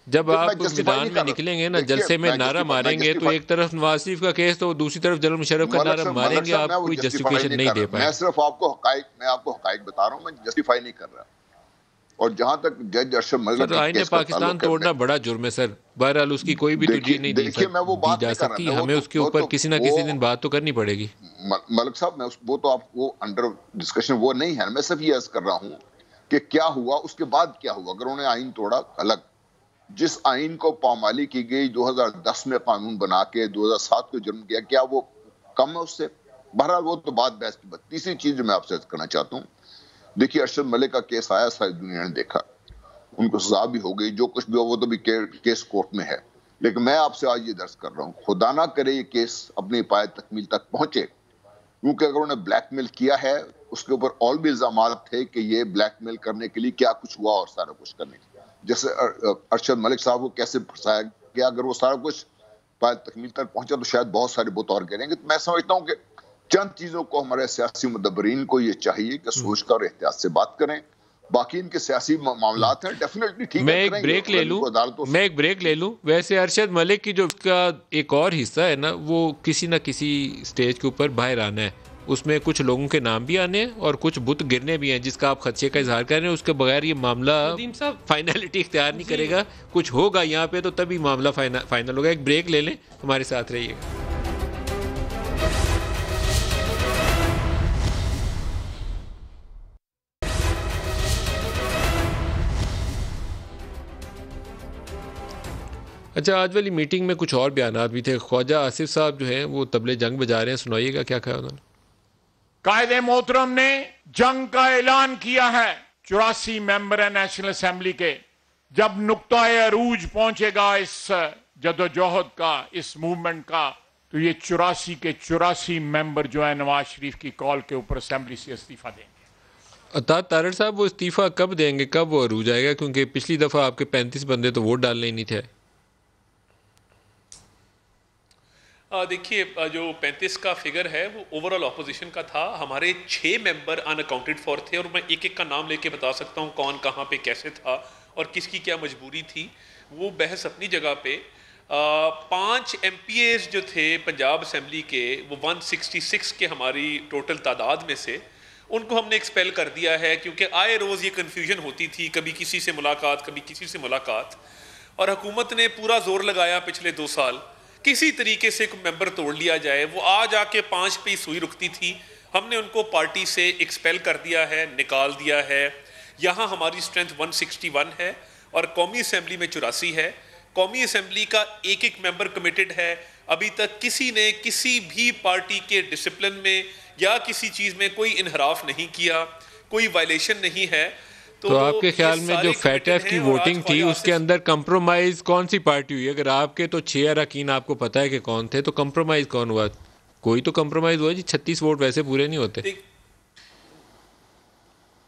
جب آپ میدان میں نکلیں گے نا, جلسے میں نعرہ ماریں گے تو ایک طرف نواز شریف کا کیس تو دوسری طرف جنرل مشرف کا نعرہ ماریں گے, آپ کوئی جسٹیفیکیشن نہیں دے پائیں. میں صرف آپ کو حقائق بتا رہا ہوں, میں جسٹیفائی نہیں کر رہا. اور جہاں تک جج ارشد ملک آئین پاکستان توڑنا بڑا جرم ہے سر. بہرحال اس کی کوئی بھی ترجیح نہیں دی جا سکتی, ہمیں اس کے اوپر کسی نہ کسی دن بات تو کرنی پڑے گی. ملک صاحب میں وہ تو آپ وہ انڈر ڈسکشن وہ نہیں ہے, میں صرف یہ عرض کر رہا ہوں کہ کیا ہوا اس کے بعد کیا ہوا. اگر انہوں نے آئین توڑا الگ, جس آئین کو پامالی کی گئی 2010 میں قانون بنا کے 2007 کو جرم کیا, کیا وہ کم ہے اس سے؟ بہرحال وہ تو بات بحث کی بات. تیسری چیز جو میں آپ سے عرض کرنا چاہتا ہوں, دیکھیے ارشد ملک کا کیس آیا, ساری دنیا نے دیکھا, ان کو سزا بھی ہو گئی, جو کچھ بھی ہو وہ تو بھی کیس کورٹ میں ہے. لیکن میں آپ سے آج یہ درس کر رہا ہوں, خدا نہ کرے یہ کیس اپنی پائے تکمیل تک پہنچے, کیونکہ اگر انہوں نے بلیک میل کیا ہے اس کے اوپر اور بھی الزامات تھے کہ یہ بلیک میل کرنے کے لیے کیا کچھ ہوا اور سارا کچھ کرنے کے لیے, جیسے ارشد ملک صاحب کو کیسے پھنسایا گیا. اگر وہ سارا کچھ پائے تکمیل تک پہنچا تو شاید بہت سارے بت اور کریں گے. تو میں سمجھتا ہوں کہ چند چیزوں کو ہمارے سیاسی مدبرین کو یہ چاہیے کہ سوچ کر احتیاط سے بات کریں. باقی ان کے سیاسی معاملات ہیں, ڈیفینیٹلی ٹھیک ہے. میں ایک بریک لے لوں. ویسے ارشد ملک کی جو کا ایک اور حصہ ہے نا, وہ کسی نہ کسی سٹیج کے اوپر باہر آنا ہے. اس میں کچھ لوگوں کے نام بھی آنے ہیں اور کچھ بت گرنے بھی ہیں, جس کا آپ خدشے کا اظہار کر رہے ہیں. اس کے بغیر یہ معاملہ فائنلٹی اختیار نہیں کرے گا. کچھ ہوگا یہاں پہ تو تبھی معاملہ فائنل ہوگا. ایک بریک لے لیں, ہمارے ساتھ رہیے گا. اچھا, آج والی میٹنگ میں کچھ اور بیانات بھی تھے. خواجہ آصف صاحب جو ہیں وہ طبلِ جنگ بجا رہے ہیں, سنائیے گا کیا کہا انہوں نے. قائد محترم نے جنگ کا اعلان کیا ہے 84 ممبر ہیں نیشنل اسمبلی کے. جب نقطۂ عروج پہنچے گا اس جدوجہد کا, اس موومنٹ کا, تو یہ 84 کے 84 ممبر جو ہیں نواز شریف کی کال کے اوپر اسمبلی سے استعفیٰ دیں گے. اطاعت طارڑ صاحب وہ استعفیٰ کب دیں گے, کب وہ عروج آئے گا؟ کیونکہ پچھلی دفعہ آپ کے 35 بندے تو ووٹ ڈالنے ہی نہیں تھے. دیکھیے جو 35 کا فگر ہے وہ اوورال اپوزیشن کا تھا. ہمارے 6 ممبر ان اکاؤنٹڈ فار تھے, اور میں ایک ایک کا نام لے کے بتا سکتا ہوں کون کہاں پہ کیسے تھا اور کس کی کیا مجبوری تھی. وہ بحث اپنی جگہ پہ. 5 ایم پی ایز جو تھے پنجاب اسمبلی کے, وہ 166 کے ہماری ٹوٹل تعداد میں سے, ان کو ہم نے ایکسپیل کر دیا ہے, کیونکہ آئے روز یہ کنفیوژن ہوتی تھی, کبھی کسی سے ملاقات کبھی کسی سے ملاقات. اور حکومت نے پورا زور لگایا پچھلے 2 سال کسی طریقے سے کوئی ممبر توڑ لیا جائے. وہ آ کے 5 پہ سوئی رکتی تھی. ہم نے ان کو پارٹی سے ایکسپیل کر دیا ہے, نکال دیا ہے. یہاں ہماری اسٹرینتھ 161 ہے اور قومی اسمبلی میں 84 ہے. قومی اسمبلی کا ایک ایک ممبر کمیٹڈ ہے. ابھی تک کسی نے کسی بھی پارٹی کے ڈسپلن میں یا کسی چیز میں کوئی انحراف نہیں کیا, کوئی وائلیشن نہیں ہے. تو آپ کے خیال میں جو فیٹ ایف کی ووٹنگ تھی اس کے اندر کمپرومائز کون سی پارٹی ہوئی؟ اگر آپ کے تو 6 اراکین آپ کو پتہ ہے کہ کون تھے, تو کمپرومائز کون ہوا؟ کوئی تو کمپرومائز ہوا جی. 36 ووٹ ویسے پورے نہیں ہوتے.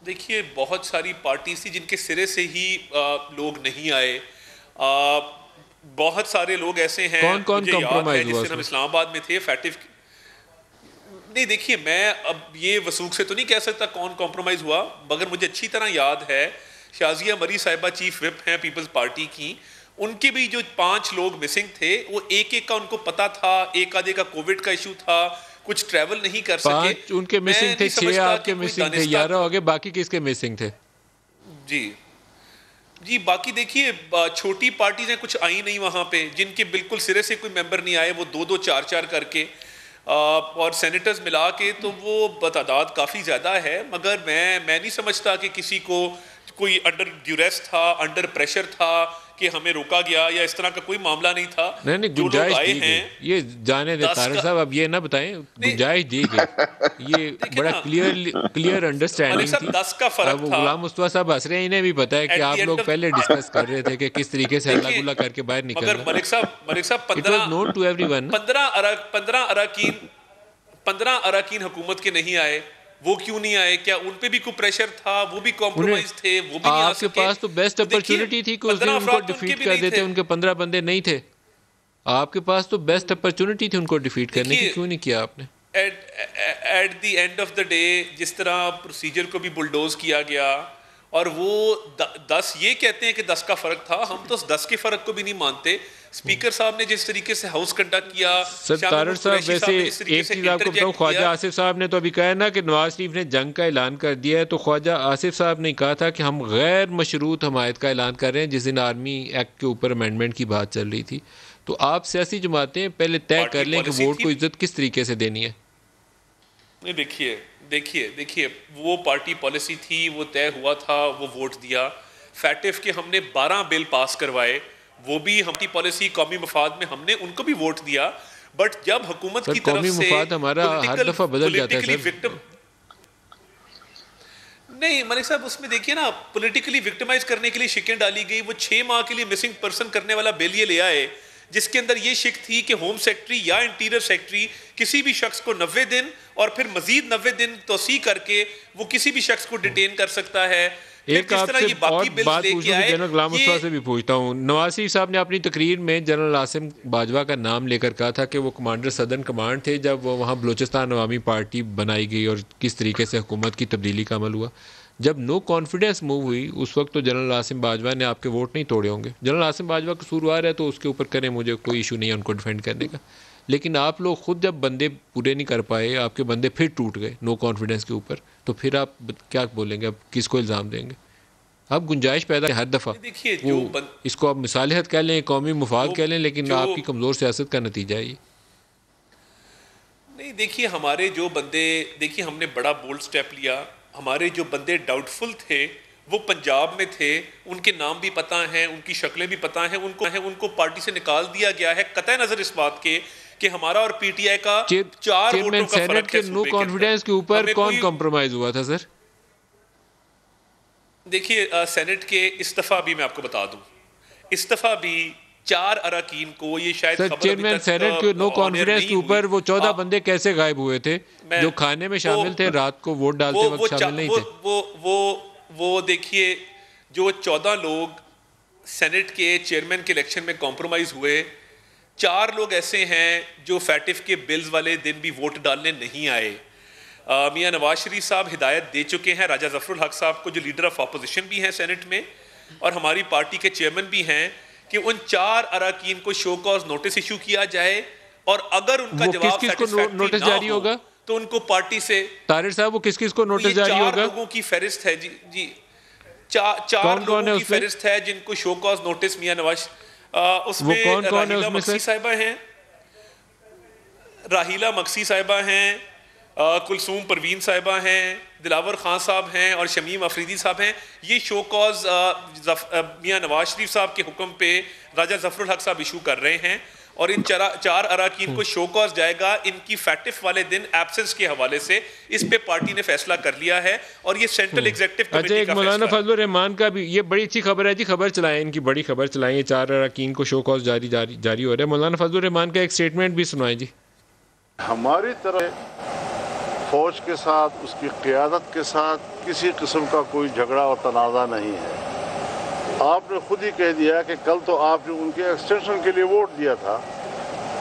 دیکھیے بہت ساری پارٹیز تھی جن کے سرے سے ہی لوگ نہیں آئے. بہت سارے لوگ ایسے ہیں کون کمپرومائز ہوا؟ جس دن ہم اسلام آباد میں تھے فیٹف. نہیں دیکھیے میں اب یہ وثوق سے تو نہیں کہہ سکتا کون کمپرومائز ہوا, مگر مجھے اچھی طرح یاد ہے شازیہ مری صاحبہ چیف وپ ہیں پیپلز پارٹی کی, ان کے بھی جو 5 لوگ مسنگ تھے وہ ایک ایک کا ان کو پتا تھا. ایک آدھے کا کووڈ کا ایشو تھا, کچھ ٹریول نہیں کر سکے. 5 ان کے مسنگ تھے, 6 آپ کے مسنگ تھے, 11 ہو گئے. باقی کس کے مسنگ تھے؟ جی باقی دیکھیے چھوٹی پارٹیز ہیں, کچھ آئی نہیں وہاں پہ, جن کے بالکل سرے سے کوئی ممبر نہیں آئے, وہ 2-2 4-4 کر کے اور سینیٹرز ملا کے, تو وہ تعداد کافی زیادہ ہے. مگر میں نہیں سمجھتا کہ کسی کو کوئی انڈر ڈیوریس تھا, انڈر پریشر تھا کہ ہمیں روکا گیا یا اس طرح کا کوئی معاملہ نہیں تھا. نہیں گنجائش دی گئی, یہ جانے دے طارق صاحب, اب یہ نہ بتائیں, گنجائش دی گئی, یہ بڑا کلیئر انڈرسٹینڈنگ تھی. 10 کا فرق تھا. غلام مصطفیٰ صاحب ہنس رہے ہیں, انہیں بھی پتا ہے کہ آپ لوگ پہلے ڈسکس کر رہے تھے کہ کس طریقے سے اللہ گلا کر کے باہر نکلنا. مگر ملک صاحب 15 اراکین حکومت کے نہیں آئے. وہ کیوں نہیں آئے؟ کیا ان پہ بھی کوئی پریشر تھا؟ وہ بھی کمپرومائز تھے, وہ بھی نہیں آ سکے. آپ کے پاس تو بیسٹ اپرچونٹی تھی کہ اس دن ان کو ڈیفیٹ کر دیتے, ان کے 15 بندے نہیں تھے. آپ کے پاس تو بیسٹ اپرچونٹی تھی ان کو ڈیفیٹ کرنے کی, کیوں نہیں کیا آپ نے؟ At the end of the day جس طرح پروسیجر کو بھی بلڈوز کیا گیا اور وہ 10 یہ کہتے ہیں کہ 10 کا فرق تھا, ہم تو 10 کے فرق کو بھی نہیں مانتے. اسپیکر صاحب نے جس طریقے سے ہاؤس کنڈکٹ کیا, سر طاہر صاحب ویسے ایک چیز آپ کو بتاؤں, خواجہ آصف صاحب نے تو ابھی کہا ہے نا کہ نواز شریف نے جنگ کا اعلان کر دیا ہے, تو خواجہ آصف صاحب نے کہا تھا کہ ہم غیر مشروط حمایت کا اعلان کر رہے ہیں جس دن آرمی ایکٹ کے اوپر امینڈمنٹ کی بات چل رہی تھی. تو آپ سیاسی جماعتیں پہلے طے کر لیں کہ ووٹ کو عزت کس طریقے سے دینی ہے. نہیں دیکھیے وہ پارٹی پالیسی تھی, وہ طے ہوا تھا, وہ ووٹ دیا. فیٹف کے ہم نے 12 بل پاس کروائے, وہ بھی ہماری پالیسی قومی مفاد میں ہم نے ان کو بھی ووٹ دیا. بٹ جب حکومت کی طرف سے قومی مفاد ہمارا ہر دفعہ بدل جاتا ہے سر. نہیں ملک صاحب, اس میں دیکھیے نا, پولیٹیکلی وکٹمائز کرنے کے لیے شکیں ڈالی گئی. وہ 6 ماہ کے لیے مسنگ پرسن کرنے والا بل یہ لے آئے جس کے اندر یہ شک تھی کہ ہوم سیکٹری یا انٹیریئر سیکٹری کسی بھی شخص کو 90 دن اور پھر مزید 90 دن توسیع کر کے وہ کسی بھی شخص کو ڈیٹین کر سکتا ہے. ایک آپ سے اور بات پوچھوں کہ جنرل غلام مصطفیٰ سے بھی پوچھتا ہوں. نواز شریف صاحب نے اپنی تقریر میں جنرل عاصم باجوہ کا نام لے کر کہا تھا کہ وہ کمانڈر صدرن کمانڈ تھے جب وہ وہاں بلوچستان عوامی پارٹی بنائی گئی اور کس طریقے سے حکومت کی تبدیلی کا عمل ہوا. جب نو کانفیڈنس موو ہوئی اس وقت تو جنرل عاصم باجوہ نے آپ کے ووٹ نہیں توڑے ہوں گے. جنرل عاصم باجوہ قصوروار ہے تو اس کے اوپر کریں, مجھے کوئی ایشو نہیں ہے ان کو ڈیفینڈ کرنے کا. لیکن آپ لوگ خود جب بندے پورے نہیں کر پائے, آپ کے بندے پھر ٹوٹ گئے نو کانفیڈنس کے اوپر, تو پھر آپ کیا بولیں گے, اب کس کو الزام دیں گے؟ اب گنجائش پیدا ہر دفعہ اس کو آپ مصالحت کہہ لیں, قومی مفاد کہہ لیں, لیکن آپ کی کمزور سیاست کا نتیجہ ہے یہ. نہیں دیکھیے ہمارے جو بندے, دیکھیے ہم نے بڑا بولڈ سٹیپ لیا. ہمارے جو بندے ڈاؤٹ فل تھے وہ پنجاب میں تھے, ان کے نام بھی پتہ ہیں, ان کی شکلیں بھی پتہ ہیں, ان کو پارٹی سے نکال دیا گیا ہے قطع نظر اس بات کے کہ ہمارا اور پی ٹی آئی کا 4 ووٹوں کا فرق ہے. نو کانفیڈنس کے اوپر کون کمپرومائز ہوا تھا سر؟ دیکھیے سینٹ کے استعفیٰ بھی میں آپ کو بتا دوں, استعفیٰ بھی 4 اراکین کو, یہ شاید سر چیئرمین سینٹ کے نو کانفیڈنس کے اوپر وہ 14 بندے کیسے غائب ہوئے تھے جو کھانے میں شامل تھے, رات کو ووٹ ڈالتے وقت شامل نہیں تھے؟ وہ دیکھیے جو 14 لوگ سینٹ کے چیئرمین کے الیکشن میں کمپرومائز ہوئے, 4 لوگ ایسے ہیں جو فیٹف کے بلز والے دن بھی ووٹ ڈالنے نہیں آئے. میاں نواز شریف صاحب ہدایت دے چکے ہیں راجہ ظفر الحق صاحب کو, جو لیڈر آف اپوزیشن بھی ہیں سینٹ میں اور ہماری پارٹی کے چیئرمین بھی ہیں, کہ ان 4 اراکین کو شو کاز نوٹس ایشو کیا جائے, اور اگر ان کا جواب نوٹس جاری ہوگا تو ان کو پارٹی سے. طاہر صاحب وہ کس کس کو نوٹس جاری ہوگا؟ 4 لوگوں کی فہرست ہے جی 4 لوگوں کی فہرست ہے جن کو show cause notice Mian Nawaz, اس میں راہیلہ مقصی صاحبہ ہیں, راہیلہ مقصی صاحبہ ہیں, کلثوم پروین صاحبہ ہیں, دلاور خان صاحب ہیں اور شمیم افریدی صاحب ہیں. یہ شو کاز میاں نواز شریف صاحب کے حکم پہ راجہ ظفر الحق صاحب ایشو کر رہے ہیں, اور ان 4 اراکین کو شو کاز جائے گا ان کی فیٹف والے دن ایبسنس کے حوالے سے. اس پہ پارٹی نے فیصلہ کر لیا ہے اور یہ سینٹرل ایگزیکٹو کمیٹی کا فیصلہ ہے. اچھا, ایک مولانا فضل الرحمان کا بھی یہ بڑی اچھی خبر ہے جی, خبر چلائیں, ان کی بڑی خبر چلائیں, یہ 4 اراکین کو شو کاز جاری ہو رہا ہے. مولانا فضل الرحمان کا ایک سٹیٹمنٹ بھی سنائیں جی. ہماری طرف فوج کے ساتھ, اس کی قیادت کے ساتھ کسی قسم کا کوئی جھگڑا اور تنازع نہیں ہے. آپ نے خود ہی کہہ دیا کہ کل تو آپ نے ان کے ایکسٹینشن کے لیے ووٹ دیا تھا,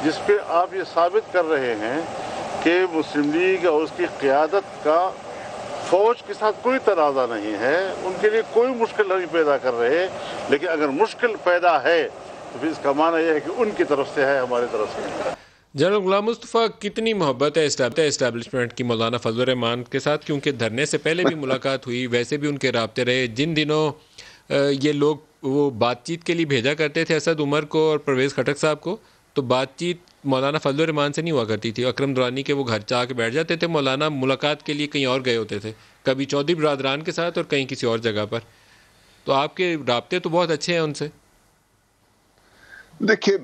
جس پہ آپ یہ ثابت کر رہے ہیں کہ مسلم لیگ اور اس کی قیادت کا فوج کے ساتھ کوئی تنازع نہیں ہے, ان کے لیے کوئی مشکل نہیں پیدا کر رہے. لیکن اگر مشکل پیدا ہے تو پھر اس کا معنی یہ ہے کہ ان کی طرف سے ہے, ہماری طرف سے. جنرل غلام مصطفیٰ کتنی محبت ہے اسٹیبلشمنٹ کی مولانا فضل الرحمان کے ساتھ, کیونکہ دھرنے سے پہلے بھی ملاقات ہوئی, ویسے بھی ان کے رابطے رہے. جن دنوں یہ لوگ وہ بات چیت کے لیے بھیجا کرتے تھے اسد عمر کو اور پرویز خٹک صاحب کو, تو بات چیت مولانا فضل الرحمان سے نہیں ہوا کرتی تھی. اکرم درانی کے وہ گھر چاہ کے بیٹھ جاتے تھے, مولانا ملاقات کے لیے کہیں اور گئے ہوتے تھے, کبھی چودھری برادران کے ساتھ اور کہیں کسی اور جگہ پر. تو آپ کے رابطے تو بہت اچھے ہیں ان سے. دیکھیے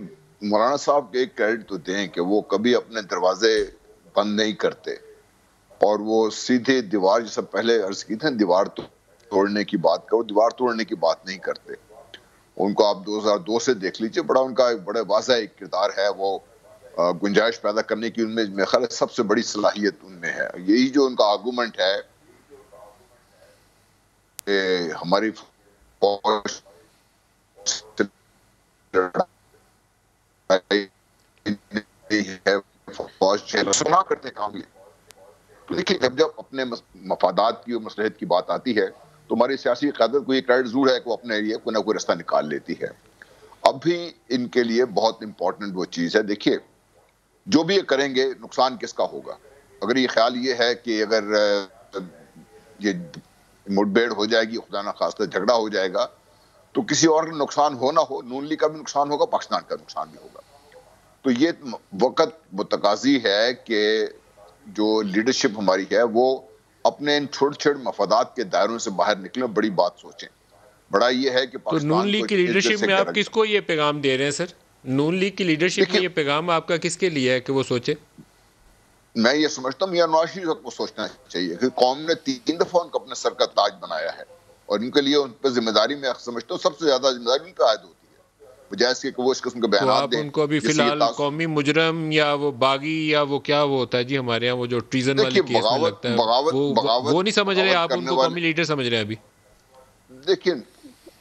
مولانا صاحب کے ایک کریڈٹ تو دیں کہ وہ کبھی اپنے دروازے بند نہیں کرتے, اور وہ سیدھے دیوار, جیسا پہلے عرض کی تھی دیوار توڑنے کی بات کا, وہ دیوار توڑنے کی بات نہیں کرتے. ان کو آپ 2002 سے دیکھ لیجئے, بڑا ان کا بڑا واضح ایک کردار ہے, وہ گنجائش پیدا کرنے کی ان میں میرے خیال سب سے بڑی صلاحیت ان میں ہے. یہی جو ان کا آرگومنٹ ہے کہ ہماری فوج نواز شریف سنا کرتے کام یہ. تو دیکھیے جب اپنے مفادات کی اور مصلحت کی بات آتی ہے تو ہماری سیاسی قیادت کو یہ کریڈٹ ضرور ہے کہ وہ اپنے لیے کوئی نہ کوئی رستہ نکال لیتی ہے. اب بھی ان کے لیے بہت امپورٹنٹ وہ چیز ہے, دیکھیے جو بھی یہ کریں گے نقصان کس کا ہوگا. اگر یہ خیال یہ ہے کہ اگر یہ مٹ بھیڑ ہو جائے گی, خدا نہ خواستہ جھگڑا ہو جائے گا, تو کسی اور کا نقصان ہو نہ ہو, نون لیگ کا بھی نقصان ہوگا, پاکستان کا نقصان بھی ہوگا. تو یہ وقت متقاضی ہے کہ جو لیڈرشپ ہماری ہے وہ اپنے ان چھوٹے چھوٹے مفادات کے دائروں سے باہر نکلیں, بڑی بات سوچیں. بڑا یہ ہے کہ تو نون لیگ کی لیڈرشپ میں آپ کس کو یہ پیغام دے رہے ہیں سر؟ نون لیگ کی لیڈرشپ میں یہ پیغام آپ کا کس کے لیے ہے کہ وہ سوچے؟ میں یہ سمجھتا ہوں نواز شریف کو سوچنا چاہیے کہ قوم نے 3 دفعہ ان کو اپنے سر کا تاج بنایا ہے, اور ان کے لیے ان پہ ذمہ داری میں سمجھتا ہوں سب سے زیادہ ذمہ داری ان پہ عائد ہوتی ہے, بجائے اس کے کہ وہ اس قسم کے بیانات دیں. آپ ان کو ابھی فی الحال قومی مجرم یا وہ باغی یا وہ کیا وہ ہوتا ہے جی ہمارے یہاں وہ جو ٹریزن والی کیس میں لگتا ہے, وہ نہیں سمجھ رہے آپ ان کو قومی لیڈر سمجھ رہے ہیں ابھی؟ دیکھیں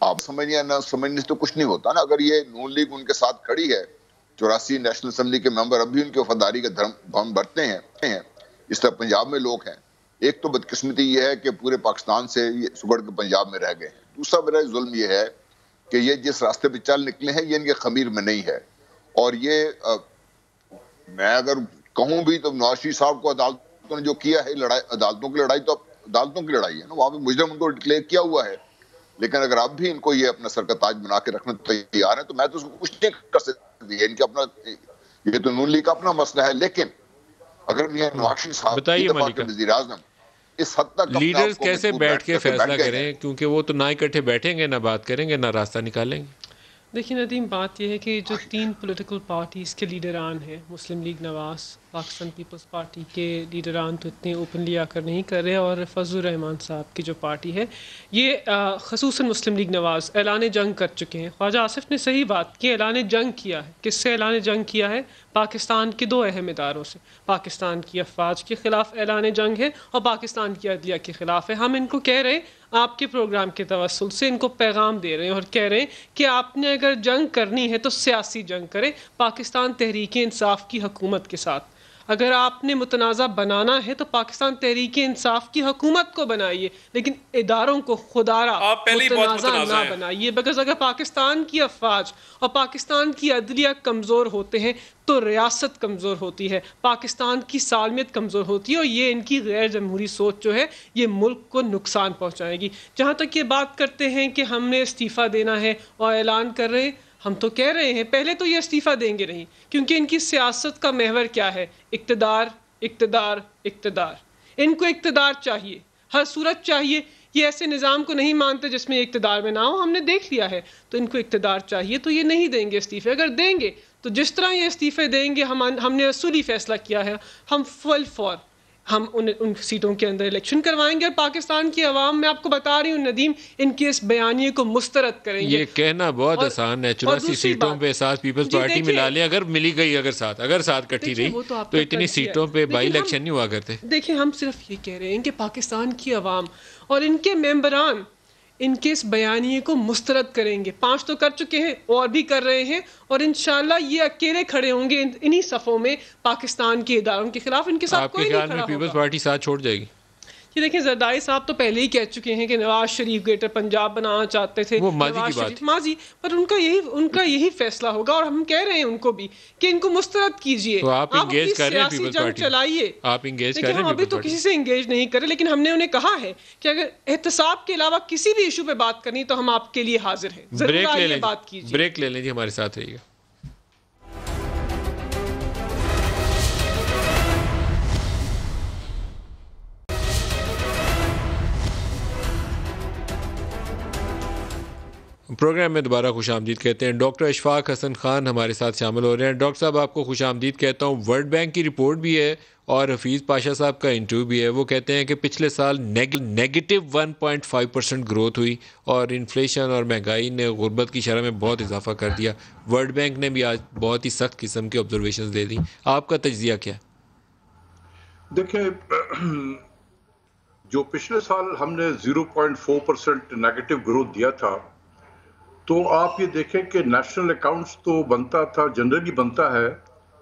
آپ سمجھنے نہ سمجھنے سے تو کچھ نہیں ہوتا نا. اگر یہ نون لیگ ان کے ساتھ کھڑی ہے, 84 نیشنل اسمبلی کے ممبر اب بھی ان کی وفاداری کا دھرم برتتے ہیں, اس طرح پنجاب میں لوگ ہیں. ایک تو بدقسمتی یہ ہے کہ پورے پاکستان سے یہ سگڑ کے پنجاب میں رہ گئے ہیں. دوسرا میرا ظلم یہ ہے کہ یہ جس راستے پہ چل نکلے ہیں یہ ان کے خمیر میں نہیں ہے. اور یہ میں اگر کہوں بھی تو نواز شریف صاحب کو عدالتوں نے جو کیا ہے, لڑائی عدالتوں کی لڑائی تو عدالتوں کی لڑائی ہے نا, وہاں پہ مجرم ان کو ڈکلیئر کیا ہوا ہے. لیکن اگر آپ بھی ان کو یہ اپنا سر کا تاج بنا کے رکھنے تیار ہیں تو میں تو اس کو کچھ نہیں کر سکتی. ان کے اپنا یہ تو نون لیگ کا اپنا مسئلہ ہے, لیکن اگر یہ نواز شریف صاحب کے وزیر اعظم اس حد تک لیڈرز کیسے بیٹھ کے فیصلہ کریں, کیونکہ وہ تو نہ اکٹھے بیٹھیں گے, نہ بات کریں گے, نہ راستہ نکالیں گے. دیکھیں ندیم, بات یہ ہے کہ جو 3 پولیٹیکل پارٹیز کے لیڈران ہیں, مسلم لیگ نواز, پاکستان پیپلز پارٹی کے لیڈران تو اتنے اوپنلی آ کر نہیں کر رہے, اور فضل الرحمان صاحب کی جو پارٹی ہے یہ خصوصاً مسلم لیگ نواز اعلان جنگ کر چکے ہیں. خواجہ آصف نے صحیح بات کی, اعلان جنگ کیا ہے. کس سے اعلان جنگ کیا ہے؟ پاکستان کے 2 اہم اداروں سے. پاکستان کی افواج کے خلاف اعلان جنگ ہے اور پاکستان کی عدلیہ کے خلاف ہے. ہم ان کو کہہ رہے ہیں, آپ کے پروگرام کے توسل سے ان کو پیغام دے رہے ہیں اور کہہ رہے ہیں کہ آپ نے اگر جنگ کرنی ہے تو سیاسی جنگ کریں پاکستان تحریک انصاف کی حکومت کے ساتھ. اگر آپ نے متنازع بنانا ہے تو پاکستان تحریک انصاف کی حکومت کو بنائیے, لیکن اداروں کو خدارہ متنازع نہ بنائیے. بکاز اگر پاکستان کی افواج اور پاکستان کی عدلیہ کمزور ہوتے ہیں تو ریاست کمزور ہوتی ہے, پاکستان کی سالمیت کمزور ہوتی ہے, اور یہ ان کی غیر جمہوری سوچ جو ہے یہ ملک کو نقصان پہنچائے گی. جہاں تک یہ بات کرتے ہیں کہ ہم نے استعفیٰ دینا ہے اور اعلان کر رہے ہیں, ہم تو کہہ رہے ہیں پہلے تو یہ استعفیٰ دیں گے نہیں, کیونکہ ان کی سیاست کا محور کیا ہے؟ اقتدار, اقتدار, اقتدار. ان کو اقتدار چاہیے, ہر صورت چاہیے. یہ ایسے نظام کو نہیں مانتے جس میں اقتدار میں نہ ہو, ہم نے دیکھ لیا ہے. تو ان کو اقتدار چاہیے, تو یہ نہیں دیں گے استعفے. اگر دیں گے تو جس طرح یہ استعفے دیں گے, ہم نے اصولی فیصلہ کیا ہے, ہم فل فور ہم ان سیٹوں کے اندر الیکشن کروائیں گے, اور پاکستان کی عوام, میں آپ کو بتا رہی ہوں ندیم, ان کے اس بیانیے کو مسترد کریں گے. یہ کہنا بہت آسان ہے, 84 سیٹوں پہ ساتھ پیپلز پارٹی ملا لیں, اگر ملی گئی, اگر ساتھ کٹھی رہی تو اتنی سیٹوں پہ بائی الیکشن نہیں ہوا کرتے. دیکھیں ہم صرف یہ کہہ رہے ہیں کہ پاکستان کی عوام اور ان کے ممبران ان کے اس بیانیے کو مسترد کریں گے. 5 تو کر چکے ہیں, اور بھی کر رہے ہیں, اور انشاءاللہ یہ اکیلے کھڑے ہوں گے انہی صفوں میں پاکستان کے اداروں کے خلاف. ان کے ساتھ کوئی نہیں کھڑا ہوگا. آپ کے خیال میں پیپلز پارٹی ساتھ چھوڑ جائے گی؟ یہ دیکھیں زرداری صاحب تو پہلے ہی کہہ چکے ہیں کہ نواز شریف گریٹر پنجاب بنانا چاہتے تھے. وہ ماضی کی بات, ماضی, پر ان کا یہی فیصلہ ہوگا, اور ہم کہہ رہے ہیں ان کو بھی کہ ان کو مسترد کیجئے. تو آپ انگیج کر رہے ہیں پیپلز پارٹی, چلائیے. آپ انگیج کر رہے ہیں. ہم ابھی تو کسی سے انگیج نہیں کرے, لیکن ہم نے انہیں کہا ہے کہ اگر احتساب کے علاوہ کسی بھی ایشو پہ بات کرنی تو ہم آپ کے لیے حاضر ہیں. ضرور آئیے بات کیجیے. بریک لے لیں جی, ہمارے ساتھ رہیے گا. پروگرام میں دوبارہ خوش آمدید کہتے ہیں. ڈاکٹر اشفاق حسن خان ہمارے ساتھ شامل ہو رہے ہیں. ڈاکٹر صاحب آپ کو خوش آمدید کہتا ہوں. ورلڈ بینک کی رپورٹ بھی ہے اور حفیظ پاشا صاحب کا انٹرویو بھی ہے. وہ کہتے ہیں کہ پچھلے سال نیگیٹو 1.5% گروتھ ہوئی, اور انفلیشن اور مہنگائی نے غربت کی شرح میں بہت اضافہ کر دیا. ورلڈ بینک نے بھی آج بہت ہی سخت قسم کی آبزرویشنز دے دی. آپ کا تجزیہ کیا ہے؟ دیکھیں, جو پچھلے سال ہم نے 0.4% نیگیٹو گروتھ دیا تھا, تو آپ یہ دیکھیں کہ نیشنل اکاؤنٹس تو بنتا تھا, جنرلی بنتا ہے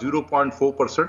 0.4%,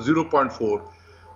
0.4,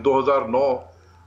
2009,